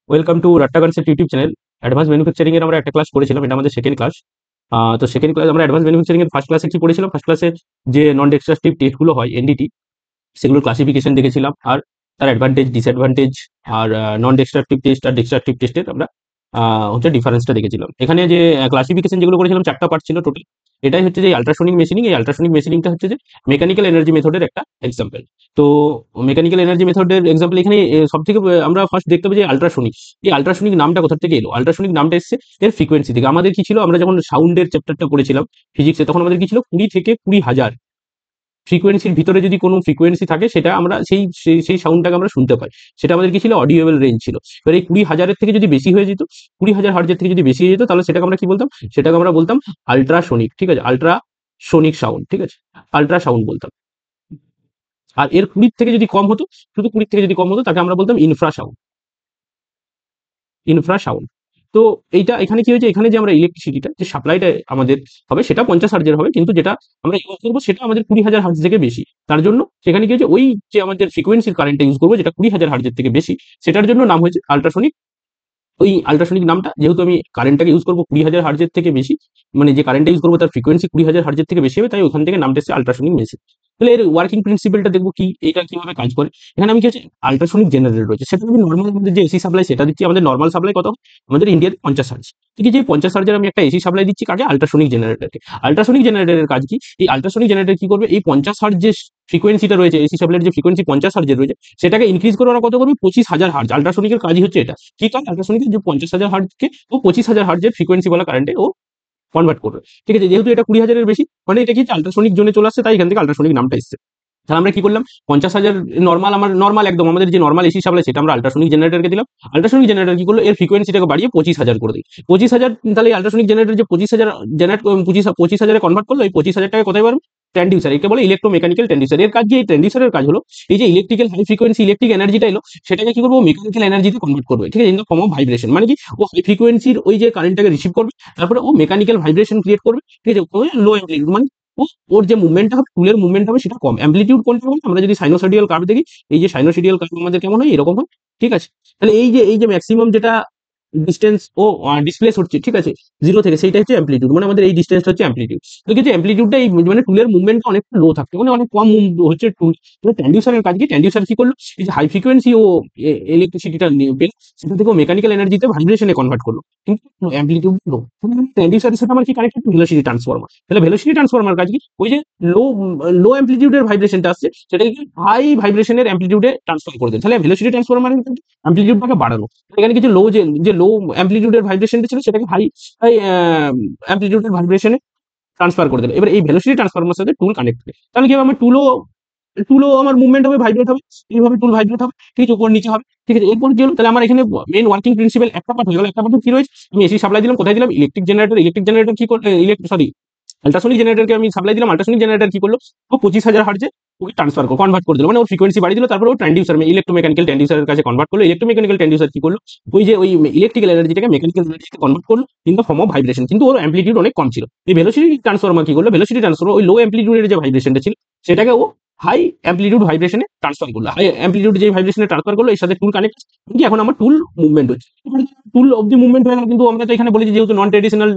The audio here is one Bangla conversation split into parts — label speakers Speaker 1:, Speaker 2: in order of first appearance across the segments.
Speaker 1: Welcome to Ratta concept YouTube channel. Advance manufacturing এর আমরা একটা ক্লাস করেছিলাম, এটা আমাদের সেকেন্ড ক্লাস। তো সেকেন্ড ক্লাস আমরা অ্যাডভান্স ম্যানুফ্যাকচারিং এর ফার্স্ট ক্লাসে কি পড়েছিলাম, ফার্স্ট ক্লাসে যে নন ডিস্ট্রাকটিভ টেস্টগুলো হয় এনডিটি, সেগুলোর ক্লাসিফিকেশন দেখেছিলাম, আর তার অ্যাডভান্টেজ ডিসঅ্যাডভান্টেজ, আর নন ডিস্ট্রাকটিভ টেস্ট আর ডিস্ট্রাকটিভ টেস্টের আমরা হচ্ছে ডিফারেন্সটা দেখেছিলাম। এখানে যে ক্লাসিফিকেশন যেগুলো করেছিলাম, চারটা পার্ট ছিল টোটাল। এটাই হচ্ছে যে আল্ট্রাসোনিক মেশিনিং, এই আল্ট্রাসোনিক মেশিনিংটা হচ্ছে যে মেকানিক্যাল এনার্জি মেথডের একটা এক্সাম্পল। তো মেকানিক্যাল এনার্জি মেথডের এক্সাম্পল এখানে সব থেকে আমরা ফার্স্ট দেখতে পাবো যে আল্ট্রাসোনিক। এই আল্ট্রাসোনিক নামটা কোথা থেকে এলো? আল্ট্রাসোনিক নামটা এসছে এর ফ্রিকোয়েন্সি থেকে। আমাদের কি ছিল, আমরা যখন সাউন্ডের চ্যাপ্টারটা পড়েছিলাম ফিজিক্সে, তখন আমাদের কি ছিল 20 থেকে 20,000 ফ্রিকোয়েন্সির ভিতরে যদি কোনো ফ্রিকোয়েন্সি থাকে, সেটা আমরা সেই সেই সেই সাউন্ডটাকে আমরা শুনতে পাই। সেটা আমাদের কি ছিল, অডিওয়েবল রেঞ্জ ছিল। এবার এই 20,000-এর থেকে যদি বেশি হয়ে যেত, 20,000 হার্জের থেকে যদি বেশি হয়ে যেত, তাহলে সেটাকে আমরা কি বলতাম? সেটাকে আমরা বলতাম আল্ট্রাসোনিক। ঠিক আছে, আল্ট্রাসোনিক সাউন্ড। ঠিক আছে, আল্ট্রা সাউন্ড বলতাম। আর এর 20 থেকে যদি কম হতো, শুধু 20 থেকে যদি কম হতো, তাকে আমরা বলতাম ইনফ্রাসাউন্ড। ইনফ্রাসাউন্ড। তো এইটা এখানে কি হয়েছে, এখানে যে আমরা ইলেকট্রিসিটিটা যে সাপ্লাইটা আমাদের হবে, সেটা 50 হার্জের হবে, কিন্তু যেটা আমরা ইউজ করবো সেটা আমাদের 20,000 হার্জ থেকে বেশি। তার জন্য সেখানে কি হয়েছে, ওই যে আমাদের ফ্রিকোয়েন্সির কারেন্টটা ইউজ করবো, যেটা 20,000 হার্জের থেকে বেশি, সেটার জন্য নাম হয়েছে আল্ট্রাসনিক। ওই আল্ট্রাসনিক নামটা, যেহেতু আমি কারেন্টটাকে ইউজ করবো 20,000 হার্জের থেকে বেশি, মানে যে কারেন্টটা ইউজ করবো তার ফ্রিকোয়েন্সি 20,000 হার্জের থেকে বেশি হবে, তাই ওখান থেকে নামটা এসেছে আল্ট্রাসনিক মেশিন। তাহলে এর ওয়ার্কিং প্রিন্সিপালটা দেখবো কি, এটা কিভাবে কাজ করে। এখানে আমি কি হচ্ছে, আল্ট্রাসনিক জেনারেটর রয়েছে, সেটা আমি নর্মাল আমাদের যে এসি সাপ্লাই সেটা দিচ্ছি। আমাদের নর্মাল সাপ্লাই কত? আমাদের ইন্ডিয়াতে 50 হার্জ। ঠিক আছে, এই 50 হার্জের আমি একটা এসি সাপ্লাই দিচ্ছি কাকে? আল্ট্রাসনিক জেনারেটরকে। আল্ট্রাসনিক জেনারেটরের কাজ কি? এই আল্ট্রাসনিক জেনারেটর কি করবে, এই 50 হার্জ যে ফ্রিকোয়েন্সিটা রয়েছে, এসি সাপ্লাইয়ের যে ফ্রিকোয়েন্সি 50 হার্জের রয়েছে, সেটাকে ইনক্রিজ করে ওরা কত করবে? 25,000 হার্জ। আল্ট্রাসনিকের কাজই হচ্ছে এটা। কি কাজ আল্ট্রাসনিকের? যে 50,000 হার্জকে ও 25,000 হার্জের ফ্রিকোয়েন্সি বলা কারেন্টে ও কনভার্ট করবে। ঠিক আছে, যেহেতু এটা 20,000-এর বেশি, মানে এটা কি আল্ট্রাসনিক জোনে চলে আসছে, তাই এখান থেকে আল্ট্রাসনিক নামটা এসছে। তাহলে আমরা কি করলাম, 50,000 নর্মাল, আমার নর্মাল একদম আমাদের যে নর্মাল এসি সাপ্লাই, সেটা আমরা আল্ট্রাসনিক জেনারেটরকে দিলাম। আল্ট্রাসনিক জেনারেটর কি করলো, এর ফ্রিকোয়েন্সিটাকে বাড়িয়ে 25,000 করে দিই। 25,000, তাহলে আল্ট্রাসনিক জেনারেটর যে 25,000 জেনারেট 25,000-এ কনভার্ট করলো, এই 25,000 টাকা কোথায় পারবে? ট্রান্সডিউসার। একে বলে ইলেকট্রোমেকানিক্যাল ট্রান্সডিউসার। এর কাজ কি? এই ট্রান্সডিউসারের কাজ হলো, এই যে ইলেকট্রিক্যাল হাই ফ্রিকোয়েন্সি ইলেকট্রিক এনার্জিটা এলো, সেটাকে কি করবো, মেকানিক্যাল এনার্জিতে কনভার্ট করবে। ঠিক আছে, in the form of vibration. মানে কি, ও হাই ফ্রিকোয়েন্সির ওই যে কারেন্টটাকে রিসিভ করবে, তারপরে ও মেকানিক্যাল ভাইব্রেশন ক্রিয়েট করবে। ঠিক আছে, লো অ্যাম্প্লিটিউড, মানে ও ওর যে মুভমেন্টটা হবে, টুলের মুভমেন্ট হবে সেটা কম। অ্যাম্প্লিটিউড কোনটা হবে? আমরা যদি সাইনোসয়েডিয়াল কার্ভ দেখি, এই যে সাইনোসয়েডিয়াল কার্ভ আমাদের কেমন হয়, এরকম হয়। ঠিক আছে, তাহলে এই যে ম্যাক্সিমাম যেটা ডিস্টেন্স ও ডিসপ্লেস হচ্ছে, ঠিক আছে, জিরো থেকে, সেইটা হচ্ছে অ্যাম্প্লিটিউড। মানে আমাদের এই ডিস্টেন্সটা হচ্ছে অ্যাম্প্লিটিউড। তো কিন্তু অ্যাম্প্লিটিউডটা এই মানে টুলের মুভমেন্টটা অনেক লো থাকছে, মানে অনেক কম হচ্ছে টুল। ট্রান্সডিউসারের কাজ কি? ট্রান্সডিউসার কি করলো, এই যে হাই ফ্রিকোয়েন্সি ও ইলেকট্রিসিটিটা পেল, সেটা থেকে মেকানিক্যাল এনার্জিতে ভাইব্রেশনে কনভার্ট করলো, কিন্তু অ্যাম্প্লিটিউড লো। ট্রান্সডিউসারের সাথে আমার কি কানেক্টেড? Velocity transformer. তাহলে ভেলোসিটি ট্রান্সফরমার কাজ কি? ওই যে লো লো অ্যাম্প্লিটিউডের ভাইব্রেশনটা আসছে, সেটাকে হাই ভাইব্রেশনের অ্যাম্প্লিটিউডে ট্রান্সফার করে দেয়। তাহলে ভেলোসিটি ট্রান্সফরমারের অ্যাম্প্লিটিউডটাকে বাড়ানো। এখানে কিছু লো, যে লো অ্যাম্প্লিটিউডের ভাইব্রেশনটা ছিল, সেটাকে হাই হাই অ্যাম্প্লিটিউডের ভাইব্রেশনে ট্রান্সফার করে দিল। এবার এই ভেলোসিটি ট্রান্সফরমার সাথে টুল কানেক্ট করে, তাহলে কি হবে, আমার টুলও আমার মুভমেন্ট হবে, ভাইব্রেট হবে। এইভাবে টুল ভাইব্রেট হবে, ঠিক আছে, উপর নিচে হবে। ঠিক আছে, এরপর কি হলো, তাহলে আমার এখানে মেন ওয়ার্কিং প্রিন্সিপাল একটা পার্ট হয়ে গেল। একটা পার্ট কি রয়েছে, আমি এসি সাপ্লাই দিলাম, কোথায় দিলাম? ইলেকট্রিক জেনারেটর কি করলো, সরি, আল্ট্রাসনিক জেনারেটরকে আমি সাপ্লাই দিলাম। আল্ট্রাসনিক জেনারেটর কি করলো, ও 25,000 হার্জে ওকে কনভার্ট করে দিল, মানে ওর ফ্রিকোয়েন্সি বাড়িয়ে দিল। তারপরে ও ট্রান্সডিউসার, ইলেকট্রোমেকানিক্যাল ট্রান্সডিউসারের কাছে কনভার্ট করলো। ইলেকট্রোমেকানিক্যাল ট্রান্সডিউসার কি করলো, ওই যে ওই ইলেকট্রিক্যাল এনার্জিটাকে মেকানিক্যাল এনার্জিতে কনভার্ট করলো in the form of vibration, কিন্তু ওর অ্যাম্প্লিটিউড অনেক কম ছিল। এই ভেলোসিটি ট্রান্সফরমার কি করলো, ভেলোসিটি ট্রান্সফরমার ওই লো অ্যাম্প্লিটিউডের যে ভাইব্রেশনটা ছিল, সেটাকে ও হাই অ্যাম্প্লিটিউড ভাইব্রেশনে ট্রান্সফার করলো। হাই অ্যাম্প্লিটিউড যে ভাইব্রেশনে ট্রান্সফার করলো, এর সাথে টুল কানেক্ট, কি এখন আমার টুল মুভমেন্ট হচ্ছে। টুল অব দি মুভমেন্ট হয়ে গেল, কিন্তু আমরা তো এখানে বলেছি যেহেতু নন ট্রেডিশনাল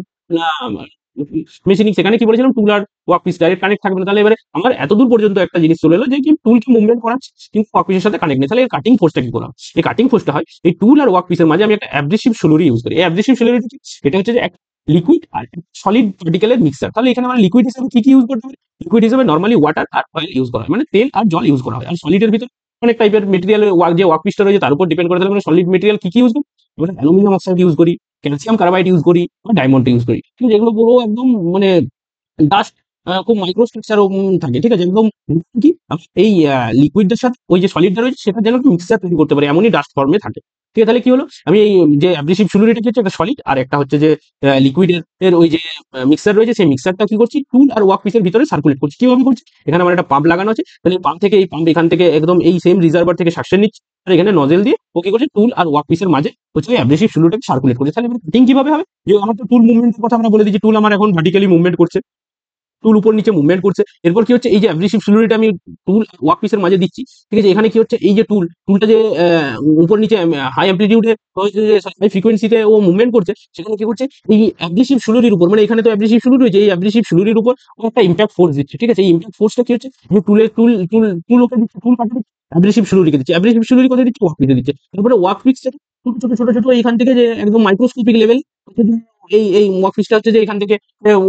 Speaker 1: মেশিনিং, সেখানে কি বলেছিলাম, টুল আর ওয়ার্ক পিস ডাইরেক্ট কানেক্ট থাকবে না। তাহলে এবারে আমার এতদূর পর্যন্ত একটা জিনিস চলে এলো যে কি, টুলকে মুভমেন্ট করাচ্ছে কিন্তু ওয়ার্ক পিসের সাথে কানেক্ট নেই। তাহলে এর কাটিং ফোর্সটা কি করলাম, এই কাটিং ফোর্সটা হয় এই টুল আর ওয়ার্ক পিসের মাঝে আমি একটা অ্যাব্রেসিভ স্লুরি ইউজ করি। এই অ্যাব্রেসিভ স্লুরি এটা হচ্ছে যে লিকুইড আর সলিড পার্টিকেলের মিক্সার। তাহলে এখানে আমরা লিকুইড হিসেবে কি ইউজ করতে পারি? লিকুইড হিসেবে নর্মালি ওয়াটার আর অয়েল ইউজ করা হয়, মানে তেল আর জল ইউজ করা হয়। আর সলিডের ভিতরে অনেক টাইপের মেটেরিয়াল, যে ওয়ার্ক পিসটা রয়েছে তার উপর ডিপেন্ড করে। তাহলে আমরা সলিড মেটেরিয়াল কি ইউজ করি? আমরা অ্যালুমিনিয়াম অক্সাইড ইউজ করি, ক্যালসিয়াম কার্বাইড ইউজ করি, বা ডায়মন্ড ইউজ করি। ঠিক আছে, এগুলো পুরো একদম মানে ডাস্ট, খুব মাইক্রো স্ট্রাকচার থাকে। ঠিক আছে, একদম কি এই লিকুইডের সাথে ওই যে সলিডটা রয়েছে, সেটা যেন মিক্সচার তৈরি করতে পারে, এমনই ডাস্ট ফর্মে থাকে। ঠিক আছে, তাহলে কি হলো, আমি এই যে অ্যাব্রেসিভ ফ্লুইডটা হচ্ছে একটা সলিড, আর একটা হচ্ছে যে লিকুইডের ওই যে মিক্সার রয়েছে, সেই মিক্সারটা কি করছি, টুল আর ওয়ার্ক পিসের ভিতরে সার্কুলেট করছি। কিভাবে করছি, এখানে আমার একটা পাম্প লাগানো আছে। তাহলে এই পাম্প এখান থেকে একদম এই সেম রিজার্ভার থেকে সাকশন নিচ্ছে, আর এখানে নজেল দিয়ে ও কি করছে, টুল আর ওয়ার্ক পিসের মাঝে হচ্ছে ওই অ্যাব্রেসিভ ফ্লুইডটাকে সার্কুলেট করছে। তাহলে কাটিং কিভাবে হবে, যে আমার তো টুল মুভমেন্টের কথা আমরা বলে দিচ্ছি, টুল আমার এখন ভার্টিক্যালি মুভমেন্ট করছে। টুল উপর নিচে মুভমেন্ট করছে। এরপর কি হচ্ছে, এই যে অ্যাব্রেসিভ ফ্লুইড আমি টুল ওয়ার্ক পিসের মাঝে দিচ্ছি, ঠিক আছে? এখানে কি হচ্ছে, এই যে টুলটা যে উপর নিচে হাই অ্যামপ্লিটিউডে হাই ফ্রিকোয়েন্সিতে ও মুভমেন্ট করছে, সেখানে কি করছে, এই অ্যাব্রেসিভ ফ্লুইডের উপর, মানে এখানে তো অ্যাব্রেসিভ ফ্লুইড রয়েছে, এই অ্যাব্রেসিভ ফ্লুইডের উপর ও একটা ইম্প্যাক্ট ফোর্স দিচ্ছে, ঠিক আছে? এই ইম্প্যাক্ট ফোর্সটা কি হচ্ছে, যে টুল ওকে দিচ্ছে, টুল কাটে অ্যাব্রেসিভ ফ্লুইডকে দিচ্ছে, অ্যাব্রেসিভ ফ্লুইড কোথায় দিচ্ছে, ওয়ার্ক পিসে দিচ্ছে। তারপরে ওয়ার্ক পিস থেকে ছোট এখান থেকে যে একদম মাইক্রোস্কোপিক লেভেল, এই ওয়ার্ক পিসটা হচ্ছে যে এখান থেকে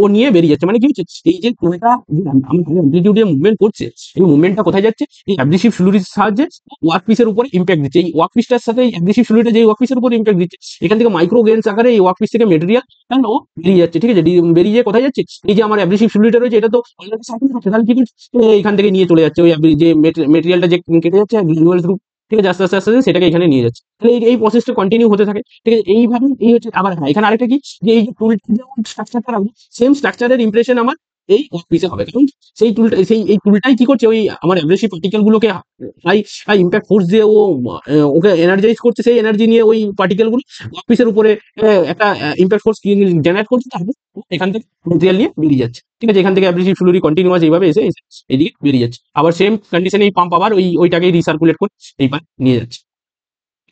Speaker 1: ও নিয়ে বেরিয়ে যাচ্ছে। মানে কি হচ্ছে, এই যে টুলটা যে আমার অ্যামপ্লিটিউড এ মুভমেন্ট করছে, এই মুভমেন্টটা কোথায় যাচ্ছে, এই অ্যাব্রেসিভ ফ্লুইডের সাহায্যে ওয়ার্ক পিসের উপরে ইম্প্যাক্ট দিচ্ছে। এই ওয়ার্ক পিসটার সাথে এই অ্যাব্রেসিভ ফ্লুইডটা যে ওয়ার্ক পিসের উপর ইম্প্যাক্ট দিচ্ছে, এখান থেকে মাইক্রো গ্রেনস আকারে এই ওয়ার্ক পিস থেকে মেটেরিয়াল ও বেরিয়ে যাচ্ছে, ঠিক আছে? বেরিয়ে যেয়ে কোথায় যাচ্ছে, এই যে আমার অ্যাব্রেসিভ ফ্লুইডটা রয়েছে, এটা তো অলরেডি সার্কুলেট হচ্ছে, তাহলে কি করছে, এখান থেকে নিয়ে চলে যাচ্ছে ওই যে মেটেরিয়ালটা যে কেটে যাচ্ছে গ্রানুলার থ্রু, ঠিক আছে? আস্তে আস্তে সেটাকে এখানে নিয়ে যাচ্ছে। তাহলে এই প্রসেসটা কন্টিনিউ হতে থাকে, ঠিক আছে? এইভাবে এই হচ্ছে। আবার হ্যাঁ, এখানে আরেকটা কি, যে এই যে টুলটা যেমন স্ট্রাকচারটা রাখবো, সেম স্ট্রাকচারের ইমপ্রেশন আমার এই ওয়ার্কপিসে হবে, কারণ এই টুলটাই কি করছে, ওই আমার অ্যাব্রেসিভ পার্টিকেল গুলোকে হাই হাই ইম্প্যাক্ট ফোর্স দিয়ে ওকে এনার্জাইজ করছে, সেই এনার্জি নিয়ে ওই পার্টিকেল গুলো ওয়ার্কপিসের উপরে একটা ইম্প্যাক্ট ফোর্স জেনারেট করছে, তারপর এখান থেকে মেটেরিয়াল নিয়ে বেরিয়ে যাচ্ছে, ঠিক আছে? এখান থেকে অ্যাব্রেসিভ ফ্লুইড কন্টিনিউয়াস এইভাবে এসে এদিকে বেরিয়ে যাচ্ছে। আবার সেম কন্ডিশনে এই পাম্প আবার ওইটাকেই রিসার্কুলেট করে এইবার নিয়ে যাচ্ছে,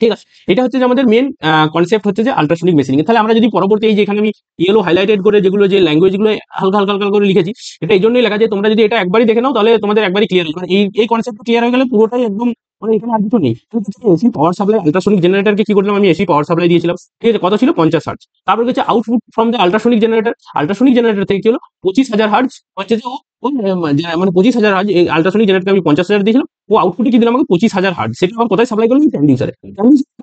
Speaker 1: ঠিক আছে? এটা হচ্ছে যে আমাদের মেন কনসেপ্ট হচ্ছে যে আল্ট্রাসনিক মেশিনিং। তাহলে আমরা যদি পরবর্তী, এই যে এখানে আমি ইয়েলো হাইলাইটেড করে যেগুলো, যে ল্যাঙ্গুয়েজ গুলো হালকা হালকা হালকা করে লিখেছি, এটা এই জন্যই লেখা, যে তোমরা যদি এটা একবারই দেখে নাও, তাহলে তোমাদের একবারই ক্লিয়ার হবে। মানে এই কনসেপ্ট ক্লিয়ার হয়ে গেলে পুরোটাই একদম, মানে এখানে আর কিছু নেই। এসি পাওয়ার সাপ্লাই, আল্ট্রাসনিক জেনারেটরকে কি করলাম, আমি এসি পাওয়ার সাপ্লাই দিয়েছিলাম, ঠিক আছে? কত ছিল, 50 হার্টজ। তারপর হচ্ছে output from the ultrasonic generator, ultrasonic generator থেকে কি হলো, 25,000 হার্টজ হচ্ছে যে মানে 25,000 হার্টজ, এই আল্ট্রাসনিক জেনারেটরকে আমি 50,000 দিয়েছিলাম, ও আউটপুটে কি দিলাম, আমাকে 25,000 হার্টজ। সেটা আমার কোথায় সাপ্লাই করলাম, ট্রান্সডিউসারে।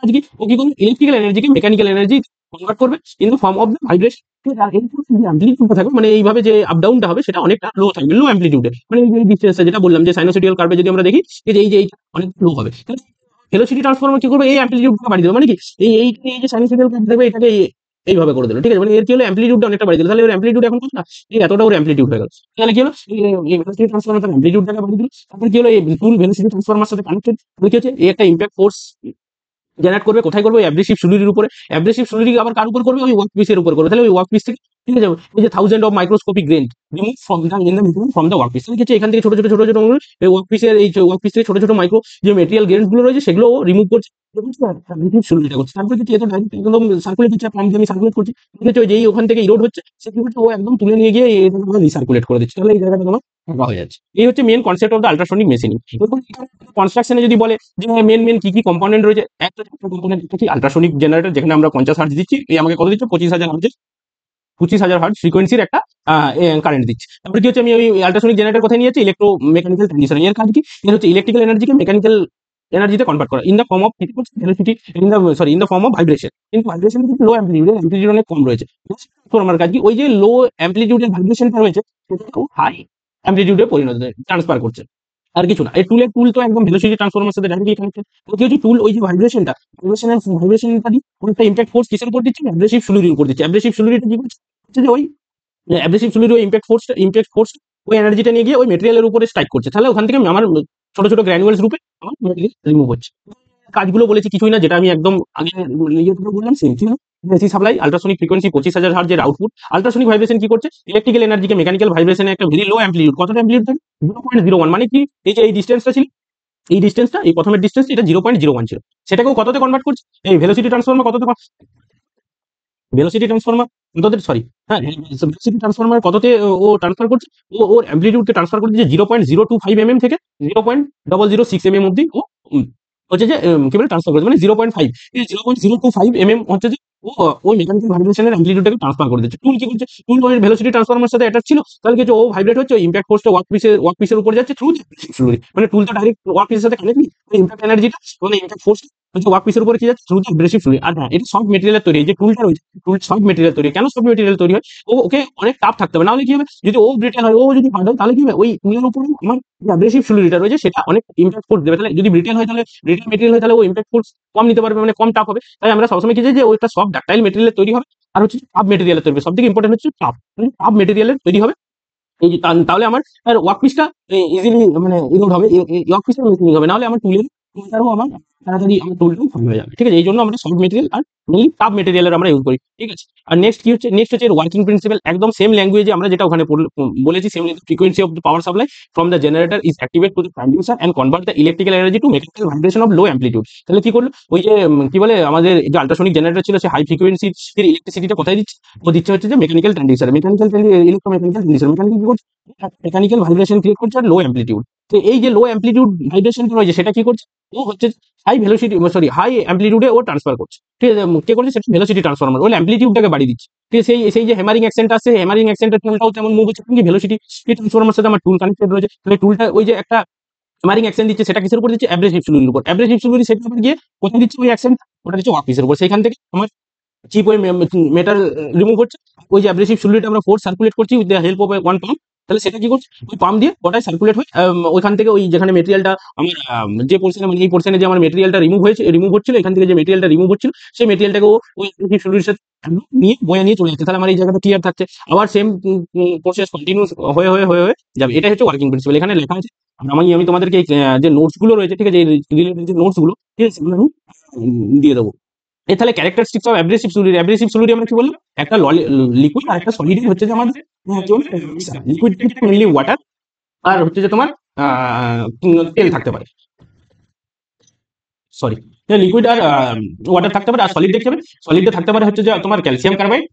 Speaker 1: আজকে ও কি করবে, ইলেকট্রিক্যাল এনার্জিকে মেকানিক্যাল এনার্জি কনভার্ট করবে in the form of the vibration. আর এরপর যে অ্যাম্পলিটিউডটা থাকবে, মানে এইভাবে যে আপ ডাউনটা হবে, সেটা অনেকটা লো থাকবে, লো অ্যাম্পলিটিউডে। মানে এই ডিসটেন্সটা যেটা বললাম, যে সাইনোসইডিয়াল কার্ভে যদি আমরা দেখি, এই যে অনেক লো হবে। ভেলোসিটি ট্রান্সফর্মার কি করবে, এই অ্যাম্পলিটিউডটা বাড়িয়ে দেবে। মানে কি, এই যে সাইনোসইডিয়াল কার্ভ দেবে, এটাকে এইভাবে করে দিল, ঠিক আছে? মানে এর কি হলো, অ্যাম্পলিটিউডটা অনেকটা বাড়িয়ে দিল। তাহলে ওর অ্যাম্পলিটিউড এখন কত না, এই এতটা ওর অ্যাম্পলিটিউড হয়ে গেল। তাহলে কি হলো, এই ভেলোসিটি ট্রান্সফর্মার তার অ্যাম্পলিটিউডটাকে বাড়িয়ে দিল। তারপর কি হলো, এই টুল ভেলোসিটি ট্রান্সফর্মার সাথে কানেক্টেড, কি হচ্ছে, এই একটা ইম্প্যাক্ট ফোর্স জেনারেট করবে, কোথায় করবে, অ্যাব্রেসিভ ফ্লুইডের উপরে। অ্যাব্রেসিভ ফ্লুইড আবার কার উপর করবে, ওই ওয়ার্ক পিসের উপর করবে। তাহলে ওই ওয়ার্ক পিস থেকে, ঠিক আছে, এই যে thousand of microscopic grain remove from the in the material from the work piece, তাহলে এখান থেকে ছোট ছোট এই ওয়ার্ক পিসের, এই ওয়ার্ক পিস থেকে ছোট ছোট মাইক্রো যে মেটেরিয়াল গ্রেনস গুলো রয়েছে, সেগুলো রিমুভ করছে। তারপরে কি, এত ডাইরেক্ট একদম সার্কুলেট হচ্ছে, পাম্প দিয়ে আমি সার্কুলেট করছি, ঠিক আছে? যেই ওখান থেকে ইরোড হচ্ছে, সে কি হচ্ছে, ও একদম তুলে নিয়ে গিয়ে রিসার্কুলেট করে দিচ্ছে। তাহলে এই জায়গাটা তোমার ফাঁকা হয়ে যাচ্ছে। এই হচ্ছে main concept of the ultrasonic machining. কনস্ট্রাকশনে যদি বলে যে মেন কি কম্পোনেন্ট রয়েছে, একটা কম্পোনেন্ট হচ্ছে আল্ট্রাসনিক জেনারেটর, যেখানে আমরা 50 হার্টজ দিচ্ছি, এই আমাকে কত দিচ্ছে, 25,000 হার্টজ, 25,000 হার্টজ ফ্রিকোয়েন্সির একটা কারেন্ট দিচ্ছে। তারপরে কি হচ্ছে, আমি ওই আল্ট্রাসনিক জেনারেটর কোথায় নিয়ে যাচ্ছি, ইলেকট্রো মেকানিক্যাল ট্রানজিশন। এর কাজ কি, এর হচ্ছে ইলেকট্রিক্যাল এনার্জিকে মেকানিক্যাল এনার্জিতে কনভার্ট করা in the form of velocity, in the form of vibration. কিন্তু ভাইব্রেশন কিন্তু লো অ্যাম্পলিটিউড, অ্যাম্পলিটিউড অনেক কম রয়েছে। আমার কাজ কি, ওই যে লো অ্যাম্পলিটিউডের ভাইব্রেশনটা রয়েছে, সেটাকে হাই অ্যাম্পলিটিউডে পরিণত ট্রান্সফার করছে, আর কিছু না। এই টুল তো একদম ভেলোসিটি ট্রান্সফরমার সাথে ডাইরেক্টলি কানেক্টেড। তো কি হচ্ছে, টুল ওই যে ভাইব্রেশনটা দিয়ে একটা ইম্প্যাক্ট ফোর্স কিসের উপর দিচ্ছে, অ্যাব্রেসিভ ফ্লুইডের উপর দিচ্ছে। অ্যাব্রেসিভ ফ্লুইডটা কি করছে, হচ্ছে যে ওই অ্যাব্রেসিভ ফ্লুইড ওই ইম্প্যাক্ট ফোর্স ওই এনার্জিটা নিয়ে গিয়ে ওই মেটেরিয়ালের উপরে স্ট্রাইক করছে। তাহলে ওখান থেকে আমার ছোট ছোট গ্র্যানুয়ালস রূপে আমার মেটেরিয়াল রিমুভ হচ্ছে। কাজগুলো বলেছি কিছুই না, যেটা আমি একদম আগে বললাম, সেম ঠিক আছে। এসি সাপ্লাই, আল্ট্রাসনিক ফ্রিকোয়েন্সি 25,000 হার্টজের আউটপুট। আল্ট্রাসনিক ভাইব্রেশন কি করছে, ইলেকট্রিক্যাল এনার্জিকে মেকানিক্যাল ভাইব্রেশনে একটা ভেরি লো অ্যাম্পলিটিউড, কতটা অ্যাম্পলিটিউড থাকে, 0.01। মানে কি, এই যে এই ডিস্টেন্সটা ছিল, এই ডিস্টেন্সটা, এই প্রথমের ডিস্টেন্স, এটা 0.01 ছিল, সেটাকেও কততে কনভার্ট করছে, এই ভেলোসিটি ট্রান্সফর্মার কততে, ভেলোসিটি ট্রান্সফর্মার কততে, সরি, হ্যাঁ, ভেলোসিটি ট্রান্সফর্মার কততে ও ট্রান্সফার করছে, ওর অ্যাম্পলিটিউডকে ট্রান্সফার করছে, যে 0.025 থেকে 0.006 অব্দি ও হচ্ছে যে কি বলে ট্রান্সফার করেছে, মানে 0.5, এই 0.025 হচ্ছে যে ও ওই মেকানিক্যাল ভাইব্রেশনের অ্যাম্পলিটিউডটাকে ট্রান্সফার করে দিচ্ছে। টুল কি করছে, টুল ওই ভেলোসিটি ট্রান্সফর্মার সাথে অ্যাটাচ ছিল, তাহলে কিছু ও ভাইব্রেট হচ্ছে, ওই ইম্প্যাক্ট ফোর্সটা ওয়ার্ক পিসের উপর যাচ্ছে থ্রু ফ্লুইড। মানে টুল তো ডাইরেক্ট ওয়ার্ক পিসের সাথে কানেক্ট নেই, ইম্প্যাক্ট এনার্জিটা, মানে ইম্প্যাক্ট ফোর্স হচ্ছে ওয়ার্ক পিসের উপরে কি যাচ্ছে, থ্রু দ্য অ্যাব্রেসিভ ফ্লুইড। আর হ্যাঁ, এটা সফট মেটেরিয়ালের তৈরি, এই যে টুলটা রয়েছে, টুল সফট মেটেরিয়াল তৈরি। কেন সফট মেটেরিয়াল তৈরি হয়, ওকে অনেক টাফ থাকতে হবে, নাহলে কি হবে, যদি ও ব্রিটেল হয়, ও যদি হার্ড হয়, তাহলে কি হবে, ওই টুলের উপরে আমার যে অ্যাব্রেসিভ ফ্লুইডটা রয়েছে, সেটা অনেক ইম্প্যাক্ট ফোর্স দেবে। তাহলে যদি ব্রিটেল হয়, তাহলে ব্রিটেল মেটেরিয়াল হয়, তাহলে ও ইম্প্যাক্ট ফোর্স কম নিতে পারবে, মানে কম টাফ হবে। তাই আমরা সবসময় কি চাই, যে ওইটা সফট ডাকটাইল মেটেরিয়ালের তৈরি হবে, আর হচ্ছে টাফ মেটেরিয়ালের তৈরি হবে। সব থেকে ইম্পর্টেন্ট হচ্ছে টাফ, মানে টাফ মেটেরিয়ালের তৈরি হবে। এই যে তাহলে আমার ওয়ার্ক পিসটা ইজিলি মানে ইরোড হবে, ওয়ার্ক পিসটা মিসিং হবে, নাহলে আমার টুলেরও আমার তাড়াতাড়ি আমার টুলটাও ফর্ম হয়ে যাবে। ঠিক আছে? এই জন্য আমরা সফট মেটেরিয়াল আর মেইনলি টাফ মেটেরিয়ালের আমরা ইউজ করি। ঠিক আছে? আর নেক্সট হচ্ছে এর ওয়ার্কিং প্রিন্সিপাল, একদম সেম ল্যাঙ্গুয়েজে আমরা যেটা ওখানে বলেছি, same frequency of the power supply from the generator is activate to the transducer and convert the electrical energy to mechanical vibration of low amplitude. তাহলে কি করলো, ওই যে কি বলে আমাদের যে আল্ট্রাসনিক জেনারেটর ছিল, সে হাই ফ্রিকোয়েন্সির ইলেকট্রিসিটিটা কোথায় দিচ্ছে, ও দিচ্ছে হচ্ছে যে mechanical transducer, electromechanical transducer, mechanical কি করছে, মেকানিক্যাল ভাইব্রেশন ক্রিয়েট করছে আর লো অ্যামপ্লিটিউড। তো এই যে লো অ্যামপ্লিটিউড ভাইব্রেশনটা রয়েছে সেটা কি করছে, ও হচ্ছে হাই অ্যামপ্লিটিউডে ও ট্রান্সফার করছে। ঠিক আছে? কে করছে, সেটা ভেলোসিটি ট্রান্সফরমার, ওই অ্যামপ্লিটিউডটাকে বাড়িয়ে দিচ্ছে। ঠিক আছে? সেই যে হ্যামারিং অ্যাকসেন্ট আছে, হ্যামারিং অ্যাকসেন্টের টুলটাও তেমন মুভ হচ্ছে, কি ভেলোসিটি ট্রান্সফরমার সাথে আমার টুল কানেক্টেড রয়েছে। তাহলে টুলটা ওই যে একটা হ্যামারিং অ্যাকসেন্ট দিচ্ছে, সেটা কিসের উপর দিচ্ছে, অ্যাব্রেসিভ ফ্লুইডের উপর। অ্যাব্রেসিভ ফ্লুইড সেটা আবার গিয়ে কোথায় দিচ্ছে ওই অ্যাকসেন্ট, ওটা দিচ্ছে ওয়ার্কপিসের উপর। সেইখান থেকে আমার চিপ ওই মেটাল রিমুভ হচ্ছে, ওই যে অ্যাব্রেসিভ ফ্লুইড আমরা ফোর্স সার্কুলেট করছি with the help of one pump. তাহলে সেটা কি করছে, ওই পাম্প দিয়ে গোটায় সার্কুলেট হয়ে ওইখান থেকে ওই যেখানে মেটেরিয়ালটা আমার যে পোর্শনে, মানে এই পোর্শনে যে আমার মেটেরিয়ালটা রিমুভ হচ্ছিল, এখান থেকে যে মেটেরিয়ালটা রিমুভ হচ্ছিল, সেই মেটেরিয়ালটাকে ওই অ্যাব্রেসিভ ফ্লুইডের সাথে নিয়ে বয়ে নিয়ে চলে যাচ্ছে। তাহলে আমার এই জায়গাটা ক্লিয়ার থাকছে, আবার সেম প্রসেস কন্টিনিউস হয়ে যাবে। এটাই হচ্ছে ওয়ার্কিং প্রিন্সিপাল, এখানে লেখা আছে। আর আমি তোমাদেরকে যে নোটস গুলো রয়েছে, ঠিক আছে, এই রিলেটেড যে নোটস গুলো, ঠিক আছে, সেগুলো আমি দিয়ে দেবো। তাহলে ক্যারেক্টারিস্টিক্স অফ অ্যাব্রেসিভ সলিড আমরা কি বললাম, একটা লিকুইড আর একটা সলিড হচ্ছে যে আমাদের লিকুইড মেইনলি ওয়াটার, আর হচ্ছে যে তোমার তেল থাকতে পারে, সরি, লিকুইড আর ওয়াটার থাকতে পারে। আর সলিড দেখতে পাবে, সলিডে থাকতে পারে হচ্ছে যে তোমার ক্যালসিয়াম কার্বাইড,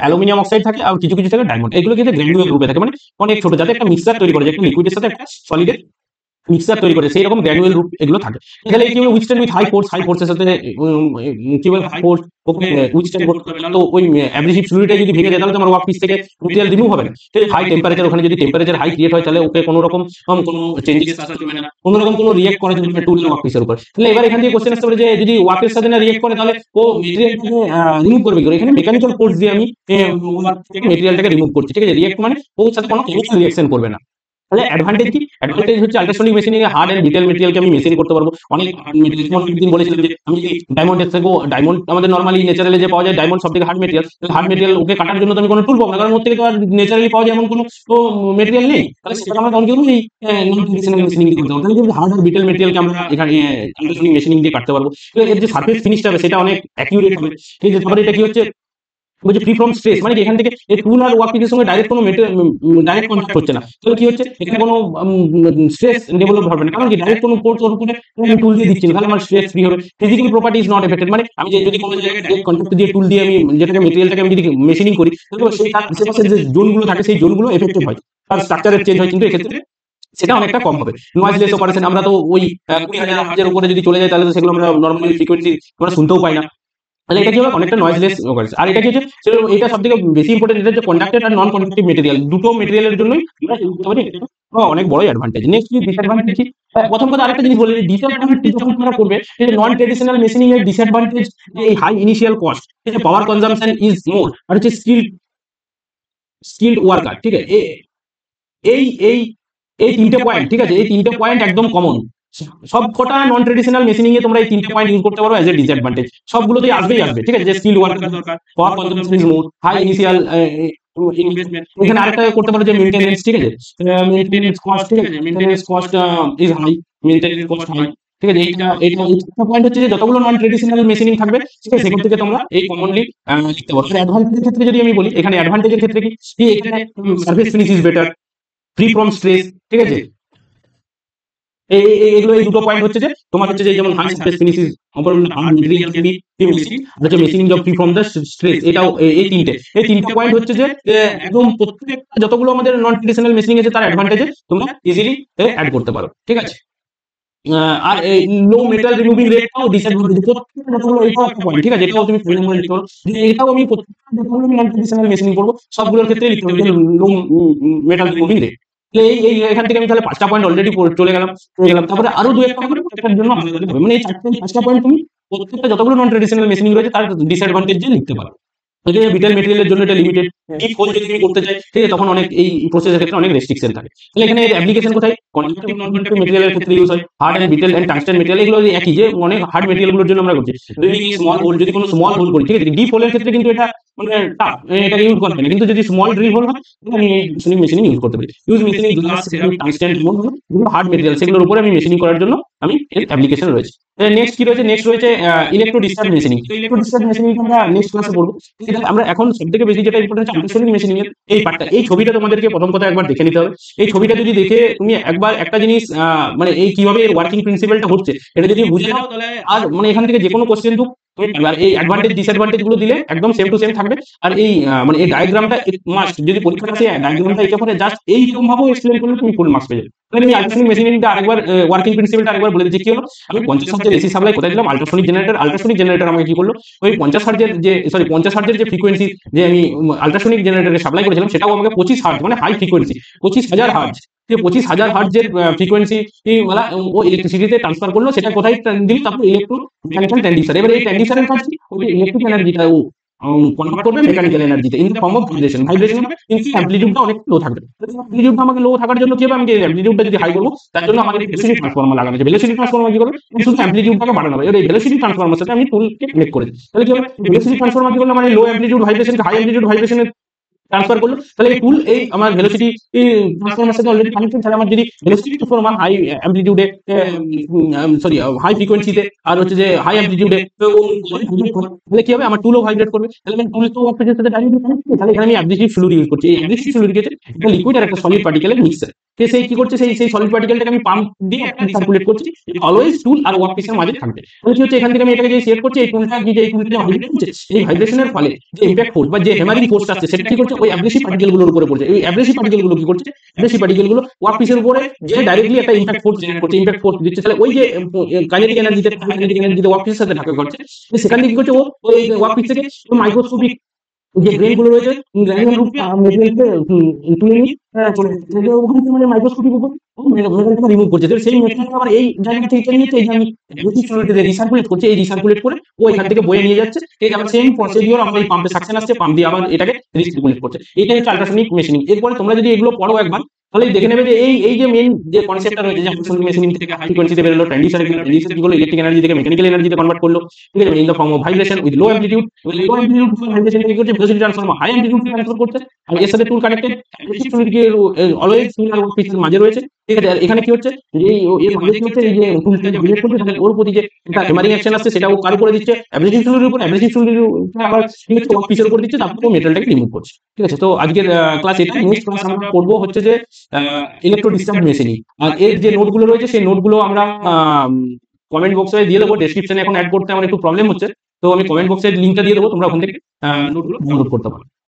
Speaker 1: অ্যালুমিনিয়াম অক্সাইড থাকে, আর কিছু কিছু থাকে ডায়মন্ড। এগুলো কিন্তু গ্র্যানুলার গ্রুপে থাকে, মানে অনেক ছোট, যাতে একটা মিক্সচার তৈরি করে, যে একটা লিকুইডের সাথে একটা সলিডের মিক্সচার তৈরি করে, সেই রকম গ্র্যানুয়াল রূপ এগুলো থাকে। তাহলে কি হবে, উইথস্ট্যান্ড উইথ হাই ফোর্সের সাথে কি বলে হাই ফোর্স ওকে উইথস্ট্যান্ড করতে পারবে না। তো ওই অ্যাব্রেসিভ ফ্লুইডটা যদি ভেঙে যায়, তাহলে তোমার ওয়ার্ক পিস থেকে মেটেরিয়াল রিমুভ হবে না। হাই টেম্পারেচার, ওখানে যদি টেম্পারেচার হাই ক্রিয়েট হয়, তাহলে ওকে কোনো রকম কোনো চেঞ্জেস আসতে হবে না, কোনো রকম কোনো রিয়েক্ট করা যাবে না টুলের ওয়ার্ক পিসের উপর। তাহলে এবার এখান থেকে কোশ্চেন আসতে পারে যে যদি ওয়ার্কের সাথে না রিয়েক্ট করে, তাহলে ও মেটেরিয়ালটাকে রিমুভ করবে কি করে। এখানে মেকানিক্যাল ফোর্স দিয়ে আমি মেটেরিয়ালটাকে রিমুভ করছি। ঠিক আছে? রিয়েক্ট মানে ওর সাথে কোনো কেমিক্যাল রিঅ্যাকশন করবে না। তাহলে অ্যাডভান্টেজ কি, অ্যাডভান্টেজ হচ্ছে আল্ট্রাসনিক মেশিনিং এ হার্ড এন্ড ব্রিটেল মেটেরিয়ালকে আমি মেশিন করতে পারবো। অনেক একদিন বলেছিলাম যে আমি যদি ডায়মন্ডের থেকেও, ডায়মন্ড আমাদের নরমালি ন্যাচারালি যে পাওয়া যায়, ডায়মন্ড সব থেকে হার্ড মেটেরিয়াল, ওকে কাটার জন্য তো আমি কোনো টুল পাবো না, কারণ ওর থেকে তো আর ন্যাচারালি পাওয়া যায় এমন কোনো মেটেরিয়াল নেই। তাহলে সেটা আমরা তখন কি করবো, এই নন ট্রেডিশনাল মেশিনিং দিয়ে করতে পারবো। তাহলে হার্ড আর ব্রিটেল মেটেরিয়ালকে আমরা এখানে আল্ট্রাসনিক মেশিনিং দিয়ে কাটতে পারবো। এর যে সার্ফেস ফিনিশটা হবে সেটা অনেক অ্যাকিউরেট হবে। ঠিক আছে? তারপরে এটা কি হচ্ছে, বলছে ফ্রি ফ্রম স্ট্রেস, মানে এখান থেকে এই টুল আর ওয়ার্ক পিসের সঙ্গে ডাইরেক্ট কোনো ডাইরেক্ট কন্ট্যাক্ট হচ্ছে না। তাহলে কি হচ্ছে, এখানে কোনো স্ট্রেস ডেভেলপ হবে না, কারণ কি ডাইরেক্ট কোনো ফোর্স ওর উপরে টুল দিয়ে দিচ্ছি না, তাহলে আমার স্ট্রেস ফ্রি হবে। Physical property is not affected, মানে আমি যদি কোনো জায়গায় ডাইরেক্ট কন্ট্যাক্ট দিয়ে টুল দিয়ে আমি যেটাকে মেটেরিয়ালটাকে আমি যদি মেশিনিং করি, তাহলে সেই তার আশেপাশে যে জোনগুলো থাকে সেই জোনগুলো এফেক্টেড হয়, আর স্ট্রাকচারের চেঞ্জ হয়, কিন্তু এক্ষেত্রে সেটা অনেকটা কম হবে। নয়েজলেস অপারেশন, আমরা তো ওই 20,000 উপরে যদি চলে যায়, তাহলে তো সেগুলো আমরা নর্মালি ফ্রিকোয়েন্সি আমরা শুনতেও পাই না। তাহলে এটা কি হবে, অনেকটা নয়েজলেস করেছে। আর এটা কি হচ্ছে, এটা সব থেকে বেশি ইম্পর্টেন্ট, এটা হচ্ছে কন্ডাক্টেড আর নন কন্ডাক্টিভ মেটেরিয়াল, দুটো মেটেরিয়ালের জন্যই আমরা ইউজ করতে পারি। এটা অনেক বড় অ্যাডভান্টেজ। নেক্সট কি ডিসঅ্যাডভান্টেজ কি, প্রথম কথা আরেকটা জিনিস বলি, ডিসঅ্যাডভান্টেজ যখন তোমরা করবে, এই নন ট্রেডিশনাল মেশিনিং এর ডিসঅ্যাডভান্টেজ, এই হাই ইনিশিয়াল কস্ট, এই যে পাওয়ার কনজাম্পশন ইজ মোর, আর হচ্ছে স্কিলড ওয়ার্কার। ঠিক আছে? এই এই এই তিনটে পয়েন্ট, ঠিক আছে, এই তিনটে পয়েন্ট একদম কমন। সব কটা নন ট্রেডিশনাল মেশিনিং এ তোমরা এই তিনটে পয়েন্ট ইউজ করতে পারো এজ এ ডিসঅ্যাডভান্টেজ। সবগুলোতেই আসবে। ঠিক আছে? যে স্কিল ওয়ার্কার দরকার, power consumption is more, high initial investment. এখানে আরেকটা করতে পারো যে মেইনটেনেন্স। ঠিক আছে? মেইনটেনেন্স কস্ট, ঠিক আছে, maintenance cost is high, maintenance cost high. ঠিক আছে? এইটা পয়েন্ট হচ্ছে যে যতগুলো নন ট্রেডিশনাল মেশিনিং থাকবে, ঠিক আছে, সেখান থেকে তোমরা এই কমনলি লিখতে পারো। অ্যাডভান্টেজের ক্ষেত্রে যদি আমি বলি, এখানে অ্যাডভান্টেজের ক্ষেত্রে কি, এখানে service finish is better, free from stress. ঠিক আছে? এগুলো এই দুটো পয়েন্ট হচ্ছে যে তোমার হচ্ছে যে যেমন high surface finish is hard material can be machine, আর হচ্ছে machining job free from the stress. এটাও এই তিনটে পয়েন্ট হচ্ছে যে একদম প্রত্যেকটা যতগুলো আমাদের নন ট্রেডিশনাল মেশিনিং আছে তার অ্যাডভান্টেজে তোমরা ইজিলি অ্যাড করতে পারো। ঠিক আছে? আর এই লো মেটাল রিমুভিং রেটটাও ডিসঅ্যাডভান্টেজ, প্রত্যেকটা যতগুলো, এটাও একটা পয়েন্ট। ঠিক আছে? এটাও তুমি ফাইনাল মনে লিখতে পারো যে এটাও আমি প্রত্যেকটা যতগুলো নন ট্রেডিশনাল মেশিনিং করবো সবগুলোর ক্ষেত্রে লিখতে হবে যে লো মেটাল রিমুভিং রেট। এখান থেকে আমি তাহলে 5টা পয়েন্ট অলরেডি চলে গেলাম। তারপরে আরো 2-1টা করে প্রত্যেকটার জন্য আলাদা হবে, মানে এই 4-5টা পয়েন্ট তুমি প্রত্যেকটা যতগুলো নন ট্রেডিশনাল মেশিনিং রয়েছে তার ডিসঅ্যাডভান্টেজ যে লিখতে পারো। বিটেল মেটেরিয়ালের জন্য এটা লিমিটেড, ডিপ হোল যদি তুমি করতে চাই, ঠিক আছে, তখন অনেক এই প্রসেসের ক্ষেত্রে অনেক রেস্ট্রিকশন থাকে। তাহলে এখানে অ্যাপ্লিকেশন কোথায়, কন্ডাক্টিভ নন কন্ডাক্টিভ মেটেরিয়ালের ক্ষেত্রে ইউজ হয়। Hard and brittle and tungsten material, এগুলো একই, যে অনেক হার্ড মেটেরিয়ালগুলোর জন্য আমরা করছি। যদি স্মল হোল, যদি কোনো স্মল হোল করি, ঠিক আছে, ডিপ হোলের ক্ষেত্রে কিন্তু এটা মানে টাফ, এটাকে ইউজ করতে পারি। কিন্তু যদি স্মল ড্রিল হোল হয় তাহলে আমি এই মেশিনিং ইউজ করতে পারি। Use machining glass, ceramic, tungsten, যেগুলো হার্ড মেটেরিয়াল সেগুলোর উপরে আমি মেশিনিং করার জন্য আমি এর অ্যাপ্লিকেশন রয়েছে। নেক্সট কি রয়েছে? নেক্সট রয়েছে ইলেকট্রো ডিসচার্জ মেশিনিং। তো ইলেকট্রো ডিসচার্জ মেশিনিং আমরা নেক্সট ক্লাসে পড়বো। আমরা এখন সবথেকে বেশি যেটা ইম্পর্টেন্ট হচ্ছে আল্ট্রাসোনিক মেশিনিং এর এই পার্টটা। এই ছবিটা তোমাদেরকে প্রথম কথা একবার দেখে নিতে হবে। এই ছবিটা যদি দেখে তুমি একবার একটা জিনিস মানে এই কিভাবে এর ওয়ার্কিং প্রিন্সিপালটা হচ্ছে এটা যদি বুঝে নাও তাহলে আর মানে এখান থেকে যে কোনো কোশ্চেন তুমি পারবে। আর এই অ্যাডভান্টেজ ডিসঅ্যাডভান্টেজ গুলো দিলে একদম সেম টু সেম থাকবে। আর এই মানে এই ডায়াগ্রামটা মাস্ট, যদি পরীক্ষাটা আসে ডায়াগ্রামটা এটা করে জাস্ট এইরকম ভাবে এক্সপ্লেন করলে তুমি ফুল মার্কস পেয়ে যাবে। তাহলে আমি আল্ট্রাসোনিক মেশিনিংটা আরেকবার ওয়ার্কিং প্রিন্সিপালটা আরেকবার বলে দিচ্ছি। কি হলো? আমি 50 হার্জের এসি সাপ্লাই কোথায় দিলাম? Ultrasonic generator. আল্ট্রাসোনিক জেনারেটর আমাকে কি করলো? ওই 50 হার্জের যে 50 হার্জের যে ফ্রিকোয়েন্সি যে আমি আল্ট্রাসোনিক জেনারেটরে সাপ্লাই করেছিলাম সেটাও আমাকে 25 হার্জ মানে হাই ফ্রিকোয়েন্সি 25,000 হার্জ, যে 25,000 হার্জের ফ্রিকোয়েন্সি ও ইলেকট্রিসিটিতে ট্রান্সফার করলো। সেটা কোথায় দিল? তারপর ইলেকট্রো মেকানিক্যাল ট্রান্সডিউসার। এবার এই ট্রান্সডিউসারের কাজ কি? ওই ইলেকট্রিক এনার্জিটা ও কনভার্ট করবে মেকানিক্যাল এনার্জিতে in the form of vibration. Vibration হবে কিন্তু অ্যামপ্লিটিউডটা অনেক লো থাকবে। অ্যামপ্লিটিউডটা আমাকে লো থাকার জন্য কি হবে? আমি অ্যামপ্লিটিউডটা যদি হাই করবো তার জন্য আমাদের ভেলোসিটি ট্রান্সফর্মার লাগানো আছে। ভেলোসিটি ট্রান্সফর্মার কি করবে? শুধু অ্যামপ্লিটিউডটাকে বাড়ানো হবে। এবার এই ভেলোসিটি ট্রান্সফর্মার সাথে আমি টুলকে কানেক্ট করে দিই। তাহলে কি হবে? ভেলোসিটি ট্রান্সফর্মার কি করলো? মানে low amplitude vibration high amplitude ভাইব্রেশনের ট্রান্সফার করলো। তাহলে এই টুল এই আমার ভেলোসিটি ট্রান্সফর্মার সাথে অলরেডি কানেক্টেড। তাহলে আমার যদি ভেলোসিটি ট্রান্সফর্মার হাই অ্যামপ্লিটিউডে সরি হাই ফ্রিকোয়েন্সিতে আর হচ্ছে যে হাই অ্যামপ্লিটিউডে তাহলে কি হবে? আমার টুলও ভাইব্রেট করবে। তাহলে আমি টুল তো ওয়ার্কপিসের সাথে ডাইরেক্টলি কানেক্টেড। তাহলে এখানে আমি অ্যাব্রেসিভ ফ্লুইড ইউজ করছি। এই অ্যাব্রেসিভ ফ্লুইড কি হচ্ছে? একটা লিকুইড আর একটা সলিড পার্টিকেলের মিক্সচার। সেই কি করছে? সেই সলিড পার্টিকেলটাকে আমি পাম্প দিয়ে সার্কুলেট করছি। অলওয়েজ টুল আর ওয়ার্কপিসের মাঝে থাকবে। তাহলে কি হচ্ছে? এখান থেকে আমি এটাকে যে সেট করছি এই টুলটা কি যে এই টুলটা ভাইব্রেট করছে, এই ভাইব্রেশনের ফলে যে ইমপ্যাক্ট ফোর্স বা যে হ্যামারিং ফোর্স আসছে সেটা কি করছে? ওই অ্যাব্রেসিভ পার্টিকেল গুলোর উপরে পড়ছে। এই অ্যাব্রেসিভ পার্টিকেল গুলো কি করছে? অ্যাব্রেসিভ পার্টিকেল গুলো ওয়ার্কপিসের উপরে যে ডাইরেক্টলি একটা ইমপ্যাক্ট ফোর্স জেনারেট করছে, ইমপ্যাক্ট ফোর্স দিচ্ছে। তাহলে ওই যে কাইনেটিক এনার্জিতে ওয়ার্কপিসের সাথে ধাক্কা করছে, সেখান থেকে কি করছে? ও ওই ওয়ার্কপিস থেকে মাইক্রোস্কোপিক যে গ্রেন গুলো রয়েছে গ্রানুলার রূপে মেটেরিয়ালকে তুলে নিয়ে চলে যাচ্ছে। ওখান থেকে মানে মাইক্রোস্কোপিক উপর মেটালটা রিমুভ করছে। সেই মেটেরিয়াল আবার এই জায়গা থেকে টেনে নিচ্ছে। এই যে আমি রিসার্কুলেট করছে, এই রিসার্কুলেট করে ও এখান থেকে বয়ে নিয়ে যাচ্ছে। এই আবার সেম প্রসিডিওর আমরা এই পাম্পে সাকশন আসছে, পাম্প দিয়ে আবার এটাকে রিসার্কুলেট করছে। এটাই হচ্ছে আল্ট্রাসনিক মেশিনিং। এরপরে তোমরা যদি এগুলো পড়ো একবার তাহলে দেখে নেবে যে এই যে মেইন যে কনসেপ্টটা রয়েছে যে আল্ট্রাসনিক মেশিনিং থেকে হাই ফ্রিকোয়েন্সিতে বেরোলো, ট্রান্সডিউসার কি হলো? ইলেকট্রিক এনার্জি থেকে মেকানিক্যাল এনার্জিতে কনভার্ট করলো। ঠিক আছে? In the form of vibration with low amplitude. Low amplitude vibration কি করছে? Velocity transformer high amplitude transfer করছে। আর এর সাথে টুল কানেক্টেড অ্যাব্রেসিভ ফ্লুইড কি অলওয়েজ টুল আর ওয়ার্কপিসের মাঝে রয়েছে। ঠিক আছে? আর এখানে কি হচ্ছে? যে এর মাঝে কি হচ্ছে? এই যে টুলটা যে ভাইব্রেট করছে তাহলে ওর প্রতি যে একটা হ্যামারিং অ্যাকশন আসছে সেটা ও কার উপরে দিচ্ছে? অ্যাব্রেসিভ ফ্লুইডের উপর। অ্যাব্রেসিভ ফ্লুইডের আবার কি হচ্ছে? ওয়ার্কপিসের উপর দিচ্ছে, তারপর ও মেটালটাকে রিমুভ করছে। ঠিক আছে? তো আজকের ক্লাস এটা। নেক্সট ক্লাস আমরা পড়বো হচ্ছে যে ইলেকট্রো ডিসচার্জ মেশিনিং। আর এর যে নোটগুলো রয়েছে সেই নোটগুলো আমরা কমেন্ট বক্সে দিয়ে দেবো। ডেসক্রিপশনে এখন অ্যাড করতে আমার একটু প্রবলেম হচ্ছে, তো আমি কমেন্ট বক্সে লিঙ্কটা দিয়ে দেবো, তোমরা ওখান থেকে নোটগুলো ডাউনলোড করতে পারো।